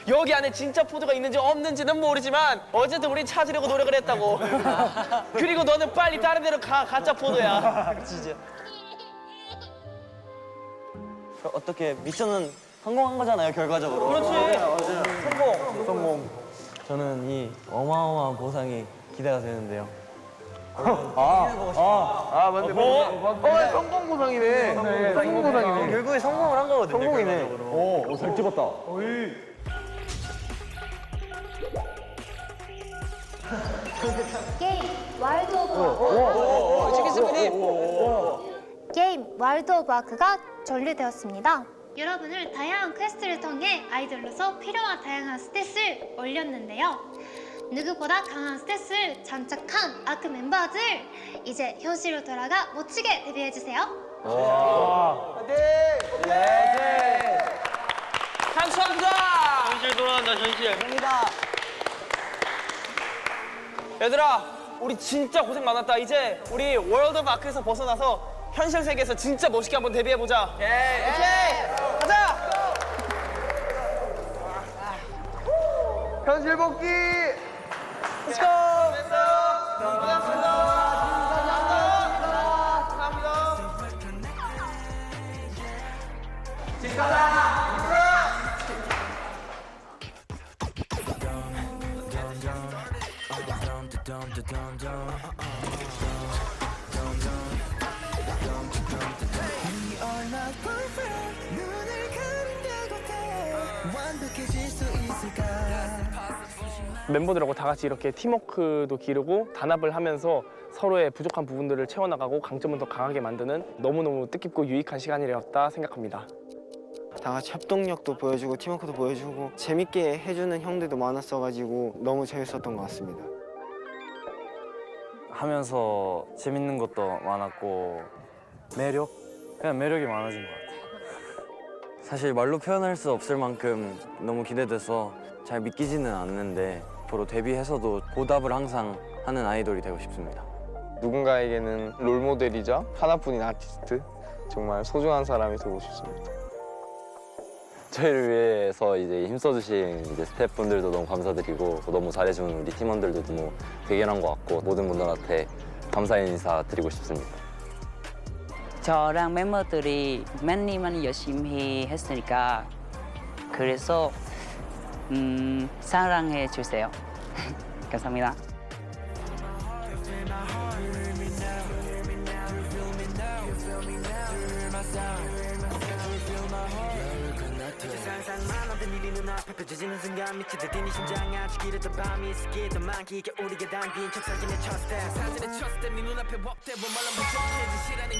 여기 안에 진짜 포도가 있는지 없는지는 모르지만 어쨌든 우린 찾으려고 노력을 했다고. 그리고 너는 빨리 다른 데로 가. 가짜 포도야. 진짜. 어떻게 미션은 성공한 거잖아요, 결과적으로. 그렇지. 저는 이 어마어마한 보상이 기대가 되는데요. 맞네. 성공 보상이네. 성공 보상이네. 결국에 성공을 한 거거든요. 성공이네. 잘 찍었다. 게임 와일드 오브 게임 와일드 오브 아크가 전리되었습니다. 여러분을 다양한 퀘스트를 통해 아이돌로서 필요한 다양한 스탯을 올렸는데요. 누구보다 강한 스탯을 장착한 아크 멤버들 이제 현실로 돌아가 멋지게 데뷔해주세요. 감사합니다. 현실 돌아간다, 현실. 얘들아, 우리 진짜 고생 많았다. 이제 우리 월드 오브 아크에서 벗어나서 현실 세계에서 진짜 멋있게 한번 데뷔해보자. 오케이. 가자. 현실 복귀. Let's go. 고생하셨습니다. 멤버들하고 다 같이 이렇게 팀워크도 기르고 단합을 하면서 서로의 부족한 부분들을 채워나가고 강점을 더 강하게 만드는 너무너무 뜻깊고 유익한 시간이었다 생각합니다. 다 같이 협동력도 보여주고 팀워크도 보여주고 재밌게 해주는 형들도 많았어가지고 너무 재밌었던 것 같습니다. 하면서 재밌는 것도 많았고 그냥 매력이 많아진 것 같아요. 사실 말로 표현할 수 없을 만큼 너무 기대돼서 잘 믿기지는 않는데 앞으로 데뷔해서도 보답을 항상 하는 아이돌이 되고 싶습니다. 누군가에게는 롤모델이자 하나뿐인 아티스트, 정말 소중한 사람이 되고 싶습니다. 저희를 위해서 이제 힘써주신 이제 스태프분들도 너무 감사드리고 너무 잘해준 우리 팀원들도 너무 대견한 것 같고 모든 분들한테 감사의 인사 드리고 싶습니다. 저랑 멤버들이 많이 열심히 했으니까 그래서 사랑해 주세요. 감사합니다. 상상만 하던 일이 눈앞에 펼쳐지는 순간 미치듯 뛰는 심장 아직 이랬던 밤이 있을게 더 많기 이게 우리가 담긴 첫 사진의 첫 스텝 사진의 첫 스텝 네 눈앞에 웍대본 말랑 부족해진 시라는